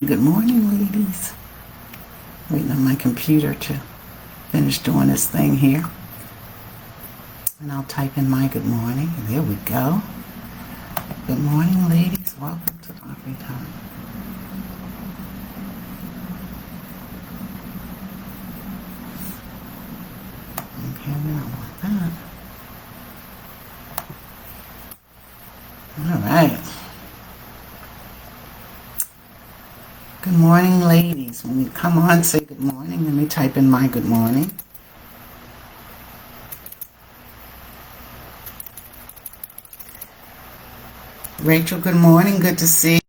Good morning, ladies. Waiting on my computer to finish doing this thing here. And I'll type in my good morning. There we go. Good morning, ladies. Welcome to Coffee Time. Okay, we don't want that. All right. Good morning, ladies. When you come on, say good morning. Let me type in my good morning. Rachel, good morning. Good to see you.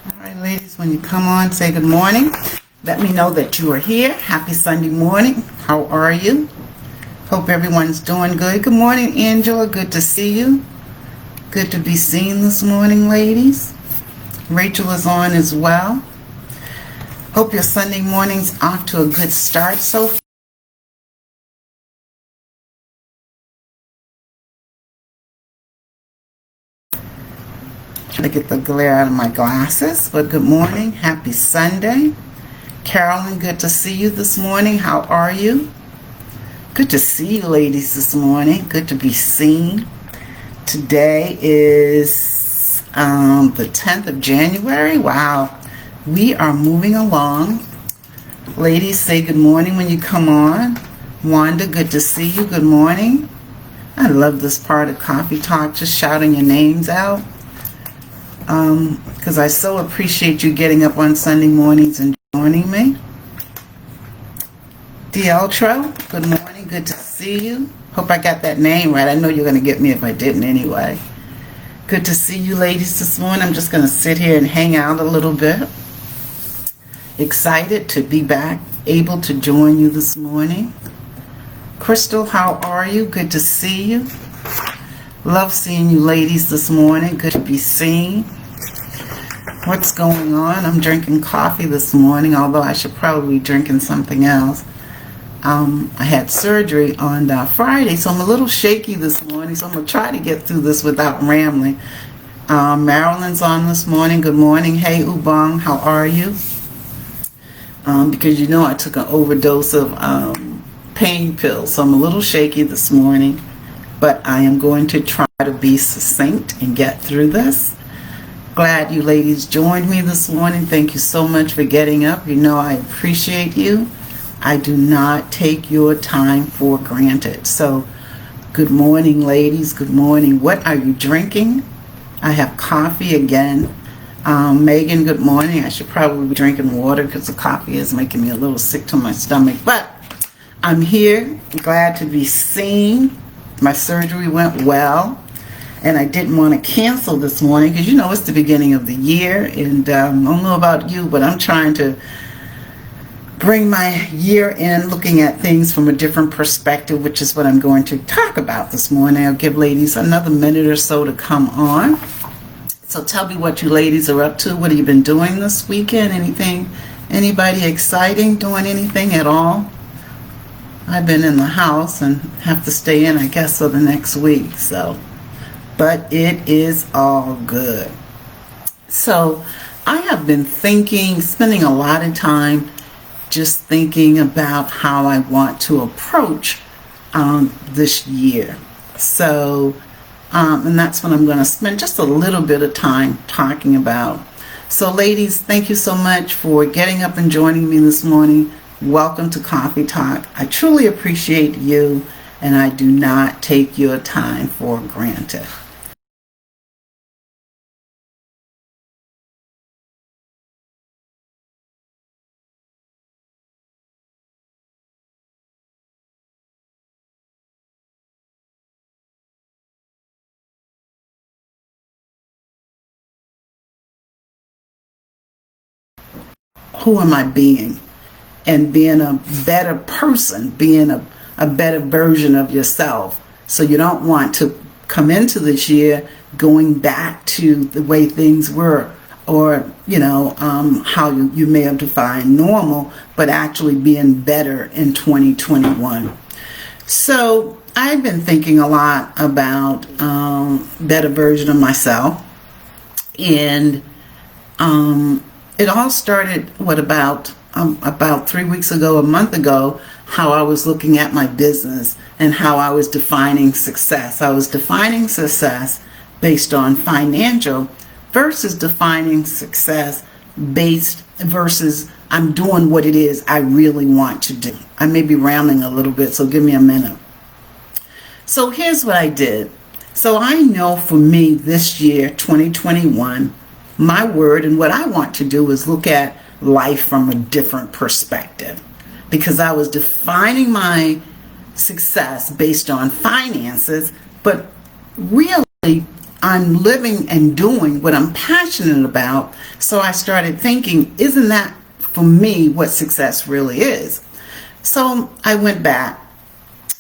All right, ladies, when you come on, say good morning. Let me know that you are here. Happy Sunday morning. How are you? Hope everyone's doing good. Good morning, Angela. Good to see you. Good to be seen this morning, ladies. Rachel is on as well. Hope your Sunday morning's off to a good start so far. Trying to get the glare out of my glasses. But good morning. Happy Sunday. Carolyn, good to see you this morning. How are you? Good to see you, ladies, this morning. Good to be seen. Today is the 10th of January. Wow. We are moving along. Ladies, say good morning when you come on. Wanda, good to see you. Good morning. I love this part of Coffee Talk, just shouting your names out. Because I so appreciate you getting up on Sunday mornings and joining me. Dieltro, good morning. Good to see you. Hope I got that name right. I know you're going to get me if I didn't anyway. Good to see you, ladies, this morning. I'm just going to sit here and hang out a little bit. Excited to be back, able to join you this morning. Crystal, how are you? Good to see you. Love seeing you, ladies, this morning. Good to be seen. What's going on? I'm drinking coffee this morning, although I should probably be drinking something else. I had surgery on Friday, so I'm a little shaky this morning, so I'm going to try to get through this without rambling. Marilyn's on this morning. Good morning. Hey, Ubong, how are you? Because you know I took an overdose of pain pills, so I'm a little shaky this morning, but I am going to try to be succinct and get through this. Glad you ladies joined me this morning. Thank you so much for getting up. You know I appreciate you. I do not take your time for granted. So, good morning, ladies. Good morning. What are you drinking? I have coffee again. Megan, good morning. I should probably be drinking water because the coffee is making me a little sick to my stomach. But I'm here. Glad to be seen. My surgery went well. And I didn't want to cancel this morning because, you know, it's the beginning of the year. And I don't know about you, but I'm trying to bring my year in looking at things from a different perspective, which is what I'm going to talk about this morning. I'll give ladies another minute or so to come on. So tell me what you ladies are up to. What have you been doing this weekend? Anything, anybody exciting, doing anything at all? I've been in the house and have to stay in, I guess, for the next week. So, but it is all good. So I have been thinking, spending a lot of time just thinking about how I want to approach this year. So, and that's what I'm going to spend just a little bit of time talking about. So, ladies, thank you so much for getting up and joining me this morning. Welcome to Coffee Talk. I truly appreciate you, and I do not take your time for granted. Who am I being? And being a better person, being a better version of yourself. So you don't want to come into this year going back to the way things were, or how you may have defined normal, but actually being better in 2021. So I've been thinking a lot about better version of myself, and it all started about 3 weeks ago, a month ago, how I was looking at my business and how I was defining success. I was defining success based on financial versus defining success based versus I'm doing what it is I really want to do. I may be rambling a little bit, so give me a minute. So here's what I did. So I know for me this year, 2021, my word and what I want to do is look at life from a different perspective, because I was defining my success based on finances, but really I'm living and doing what I'm passionate about. So I started thinking, isn't that for me what success really is? So I went back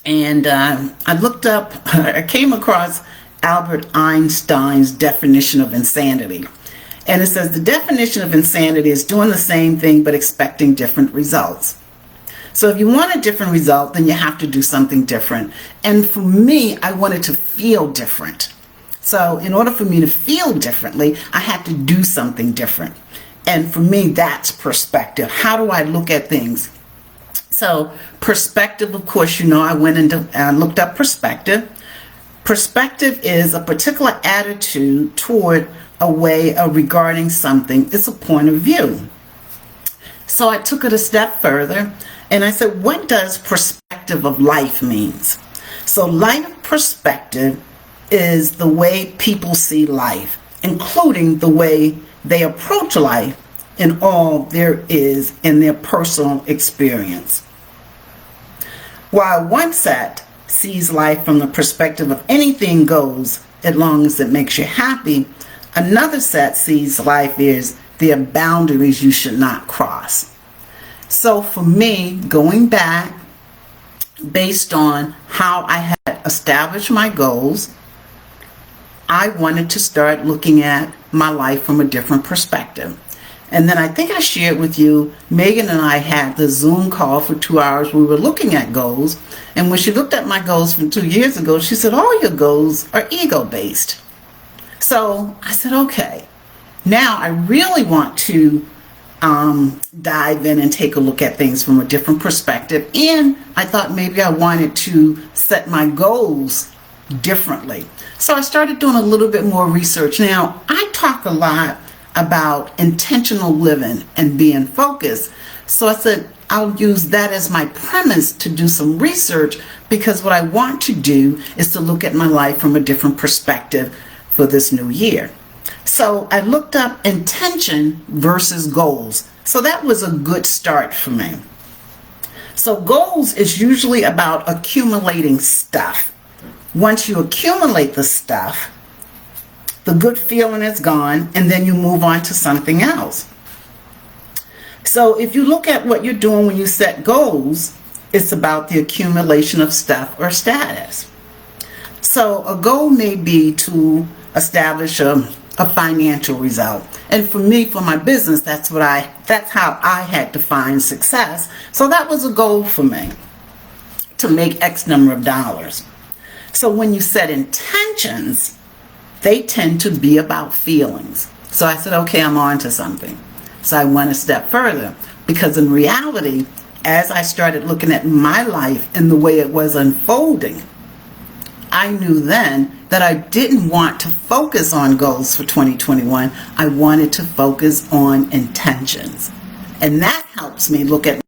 and I looked up, I came across Albert Einstein's definition of insanity. And it says the definition of insanity is doing the same thing but expecting different results. So if you want a different result, then you have to do something different. And for me, I wanted to feel different. So in order for me to feel differently, I had to do something different. And for me, that's perspective. How do I look at things? So perspective, of course, I went into and looked up perspective. Perspective is a particular attitude toward a way of regarding something. It's a point of view. So I took it a step further and I said, what does perspective of life means? So life perspective is the way people see life, including the way they approach life and all there is in their personal experience. While one set sees life from the perspective of anything goes as long as it makes you happy, another set sees life as there are boundaries you should not cross. So for me, going back, based on how I had established my goals, I wanted to start looking at my life from a different perspective. And then I think I shared with you, Megan and I had the Zoom call for 2 hours. We were looking at goals. And when she looked at my goals from 2 years ago, she said, all your goals are ego-based. So I said, okay, now I really want to dive in and take a look at things from a different perspective. And I thought maybe I wanted to set my goals differently. So I started doing a little bit more research. Now, I talk a lot about intentional living and being focused. So I said, I'll use that as my premise to do some research, because what I want to do is to look at my life from a different perspective for this new year. So I looked up intention versus goals. So that was a good start for me. So goals is usually about accumulating stuff. Once you accumulate the stuff, the good feeling is gone, and then you move on to something else. So if you look at what you're doing when you set goals, it's about the accumulation of stuff or status. So a goal may be to establish a financial result. And for me, for my business, that's how I had defined success. So that was a goal for me, to make X number of dollars. So when you set intentions, they tend to be about feelings. So I said, okay, I'm on to something. So I went a step further, because in reality, as I started looking at my life and the way it was unfolding, I knew then that I didn't want to focus on goals for 2021. I wanted to focus on intentions. And that helps me look at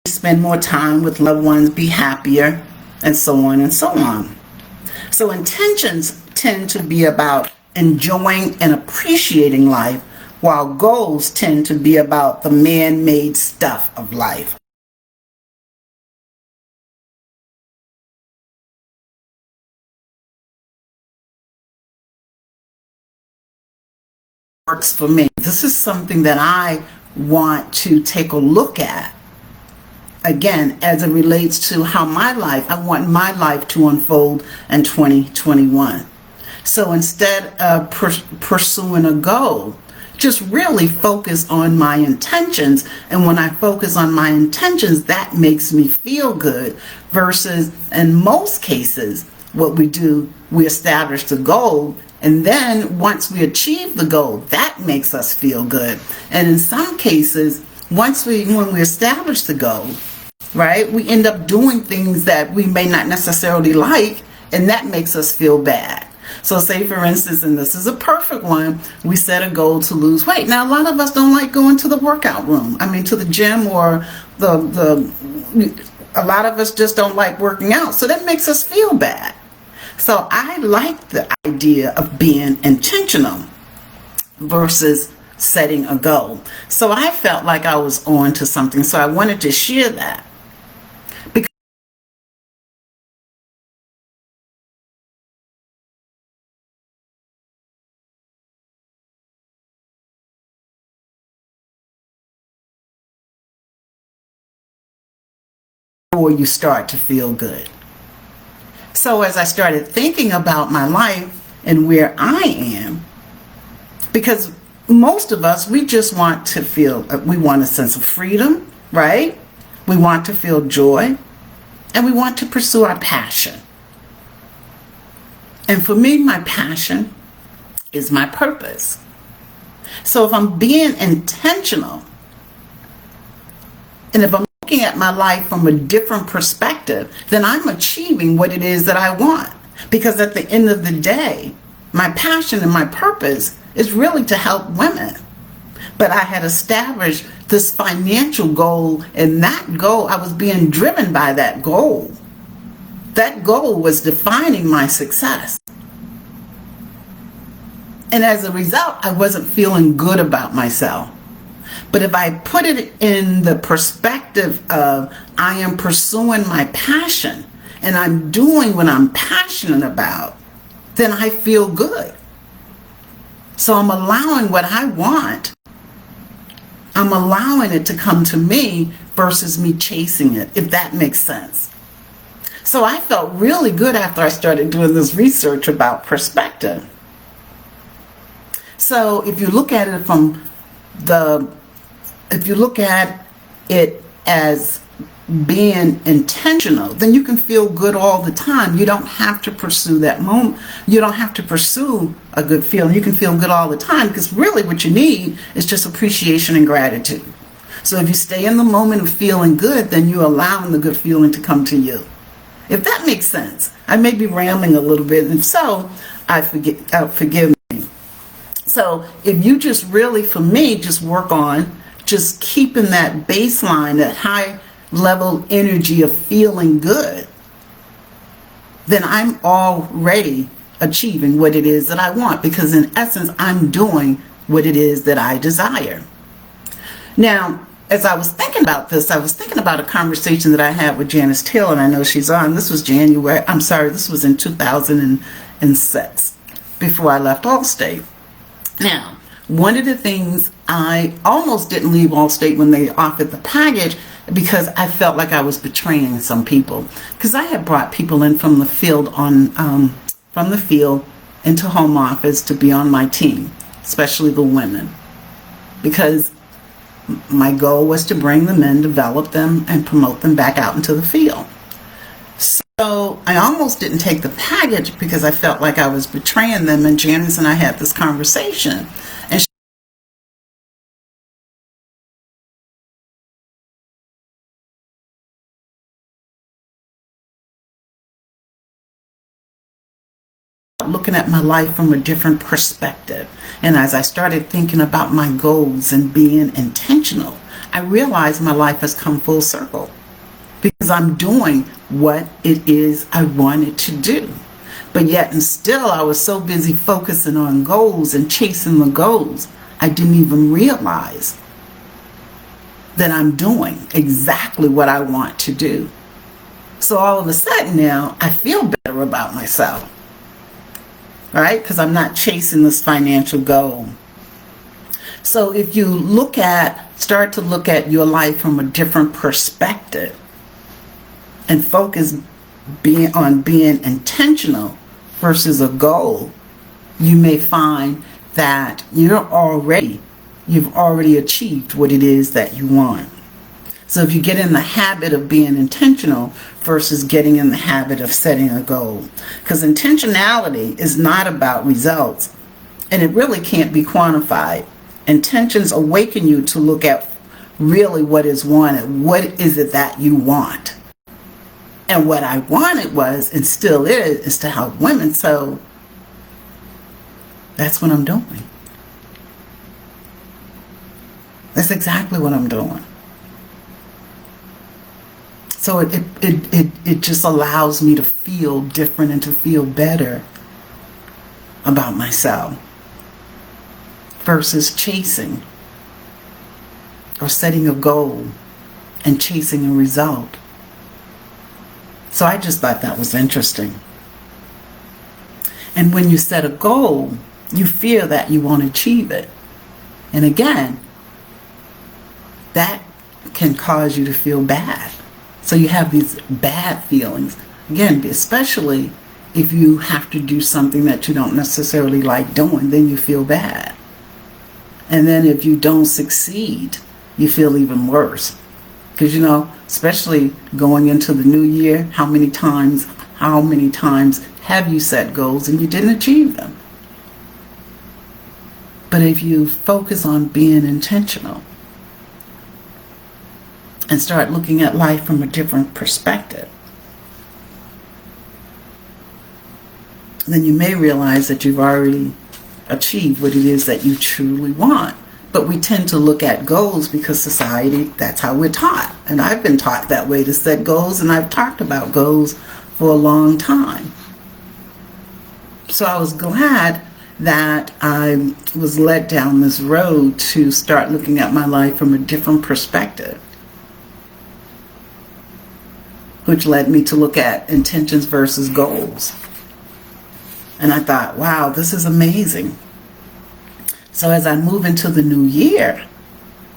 spend more time with loved ones, be happier, and so on and so on. So intentions tend to be about enjoying and appreciating life, while goals tend to be about the man-made stuff of life. works for me. This is something that I want to take a look at. Again, as it relates to how I want my life to unfold in 2021. So instead of pursuing a goal, just really focus on my intentions. And when I focus on my intentions, that makes me feel good. Versus in most cases, what we do, we establish the goal. And then once we achieve the goal, that makes us feel good. And in some cases, when we establish the goal, right, we end up doing things that we may not necessarily like, and that makes us feel bad. So say, for instance, and this is a perfect one, we set a goal to lose weight. Now, a lot of us don't like going to the workout room. To the gym, or a lot of us just don't like working out. So that makes us feel bad. So I like the idea of being intentional versus setting a goal. So I felt like I was on to something. So I wanted to share that. Before you start to feel good. So as I started thinking about my life and where I am, because most of us, we just want to feel, we want a sense of freedom, right? We want to feel joy, and we want to pursue our passion. And for me, my passion is my purpose. So if I'm being intentional, and if I'm looking at my life from a different perspective, then I'm achieving what it is that I want. Because at the end of the day, my passion and my purpose is really to help women. But I had established this financial goal, and that goal, I was being driven by that goal. That goal was defining my success. And as a result, I wasn't feeling good about myself. But if I put it in the perspective of I am pursuing my passion and I'm doing what I'm passionate about, then I feel good. So I'm allowing what I want. I'm allowing it to come to me versus me chasing it, if that makes sense. So I felt really good after I started doing this research about perspective. So if you look at it as being intentional, then you can feel good all the time. You don't have to pursue that moment. You don't have to pursue a good feeling. You can feel good all the time, because really what you need is just appreciation and gratitude. So if you stay in the moment of feeling good, then you're allowing the good feeling to come to you. If that makes sense. I may be rambling a little bit, and if so, forgive me. So if you just really, for me, just work on just keeping that baseline, that high level energy of feeling good, then I'm already achieving what it is that I want, because in essence, I'm doing what it is that I desire. Now, as I was thinking about this, I was thinking about a conversation that I had with Janice Taylor, and I know she's on. This was this was in 2006, before I left Allstate. Now, one of the things, I almost didn't leave Allstate when they offered the package, because I felt like I was betraying some people. Because I had brought people in from the field into home office to be on my team, especially the women, because my goal was to bring them in, develop them, and promote them back out into the field. So I almost didn't take the package because I felt like I was betraying them. And Janice and I had this conversation, and looking at my life from a different perspective. And as I started thinking about my goals and being intentional, I realized my life has come full circle, because I'm doing what it is I wanted to do. But yet and still, I was so busy focusing on goals and chasing the goals, I didn't even realize that I'm doing exactly what I want to do. So all of a sudden now, I feel better about myself, right? Because I'm not chasing this financial goal. So if you start to look at your life from a different perspective and focus on being intentional versus a goal, you may find that you've already achieved what it is that you want. So if you get in the habit of being intentional versus getting in the habit of setting a goal, because intentionality is not about results, and it really can't be quantified. Intentions awaken you to look at really what is wanted. What is it that you want? And what I wanted was, and still is to help women. So that's what I'm doing. That's exactly what I'm doing. So it just allows me to feel different and to feel better about myself versus chasing or setting a goal and chasing a result. So I just thought that was interesting. And when you set a goal, you feel that you want to achieve it. And again, that can cause you to feel bad. So you have these bad feelings. Again, especially if you have to do something that you don't necessarily like doing, then you feel bad. And then if you don't succeed, you feel even worse. Because, especially going into the new year, how many times have you set goals and you didn't achieve them? But if you focus on being intentional and start looking at life from a different perspective, then you may realize that you've already achieved what it is that you truly want. But we tend to look at goals because society, that's how we're taught. And I've been taught that way, to set goals, and I've talked about goals for a long time. So I was glad that I was led down this road to start looking at my life from a different perspective, which led me to look at intentions versus goals. And I thought, wow, this is amazing. So as I move into the new year,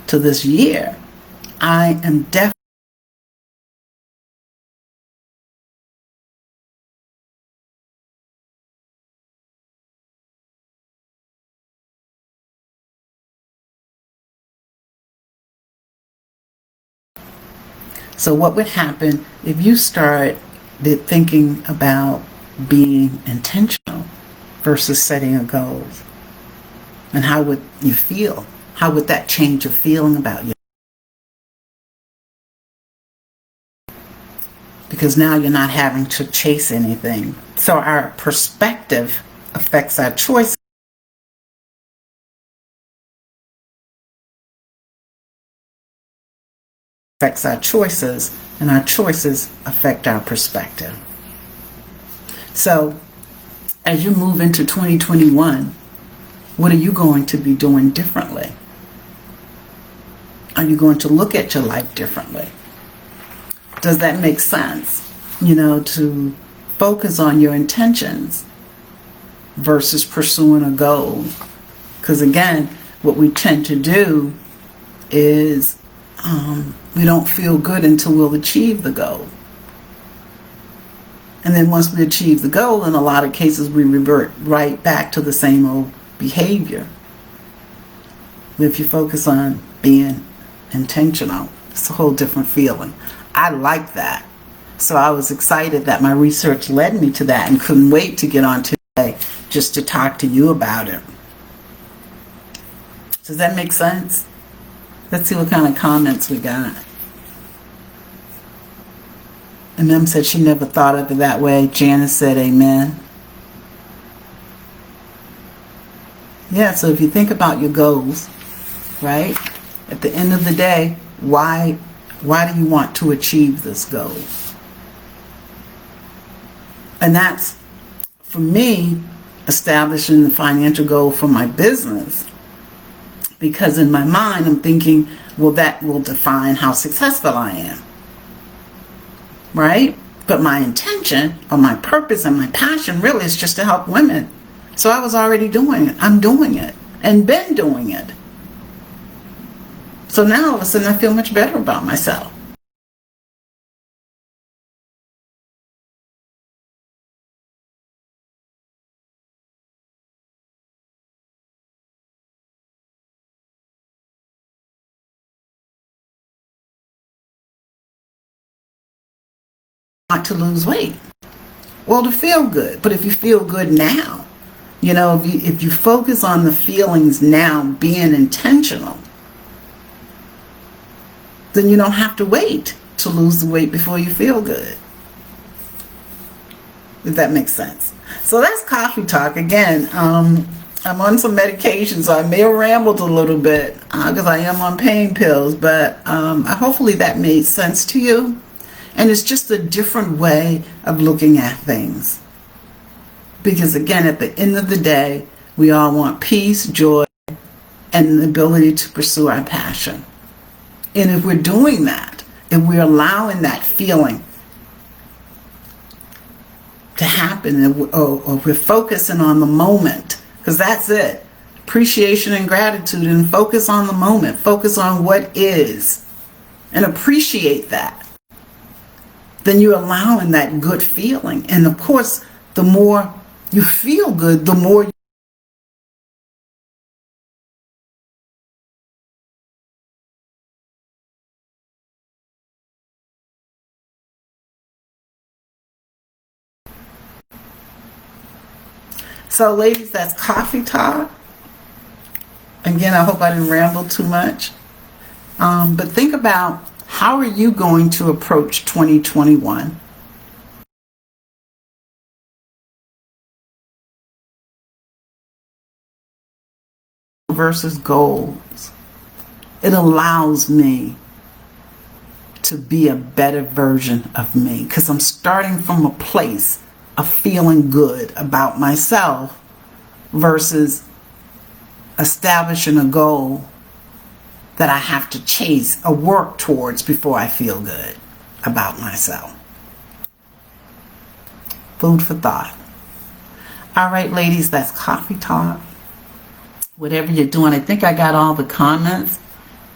to this year, I am definitely So what would happen if you started thinking about being intentional versus setting a goal? And how would you feel? How would that change your feeling about you? Because now you're not having to chase anything. So our perspective affects our choices. Affects our choices, and our choices affect our perspective. So as you move into 2021, what are you going to be doing differently? Are you going to look at your life differently? Does that make sense? To focus on your intentions versus pursuing a goal. Because again, what we tend to do is we don't feel good until we'll achieve the goal. And then once we achieve the goal, in a lot of cases, we revert right back to the same old behavior. But if you focus on being intentional, it's a whole different feeling. I like that. So I was excited that my research led me to that and couldn't wait to get on today just to talk to you about it. Does that make sense? Let's see what kind of comments we got. And Mem said she never thought of it that way. Janice said amen. Yeah, so if you think about your goals, right? At the end of the day, why do you want to achieve this goal? And that's, for me, establishing the financial goal for my business. Because in my mind, I'm thinking, well, that will define how successful I am. Right? But my intention or my purpose and my passion really is just to help women. So I was already doing it. I'm doing it and been doing it. So now all of a sudden I feel much better about myself. Not to lose weight. Well, to feel good. But if you feel good now, if you focus on the feelings now, being intentional, then you don't have to wait to lose the weight before you feel good. If that makes sense. So that's Coffee Talk. Again, I'm on some medication, so I may have rambled a little bit because I am on pain pills, but hopefully that made sense to you. And it's just a different way of looking at things. Because again, at the end of the day, we all want peace, joy, and the ability to pursue our passion. And if we're doing that, if we're allowing that feeling to happen, or we're focusing on the moment, because that's it. Appreciation and gratitude, and focus on the moment. Focus on what is, and appreciate that. Then you're allowing that good feeling. And of course, the more you feel good, the more So ladies, that's Coffee Talk. Again, I hope I didn't ramble too much. But think about, how are you going to approach 2021? Versus goals. It allows me to be a better version of me because I'm starting from a place of feeling good about myself versus establishing a goal that I have to chase or work towards before I feel good about myself. Food for thought. All right, ladies, that's Coffee Talk. Whatever you're doing, I think I got all the comments.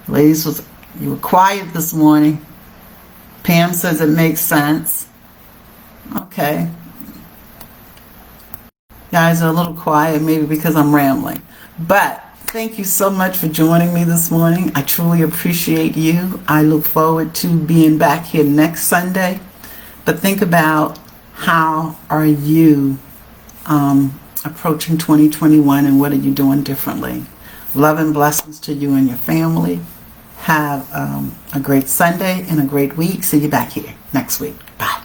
Ladies, you were quiet this morning. Pam says it makes sense. Okay. Guys are a little quiet, maybe because I'm rambling. But thank you so much for joining me this morning. I truly appreciate you. I look forward to being back here next Sunday. But think about, how are you approaching 2021 and what are you doing differently? Love and blessings to you and your family. Have a great Sunday and a great week. See you back here next week. Bye.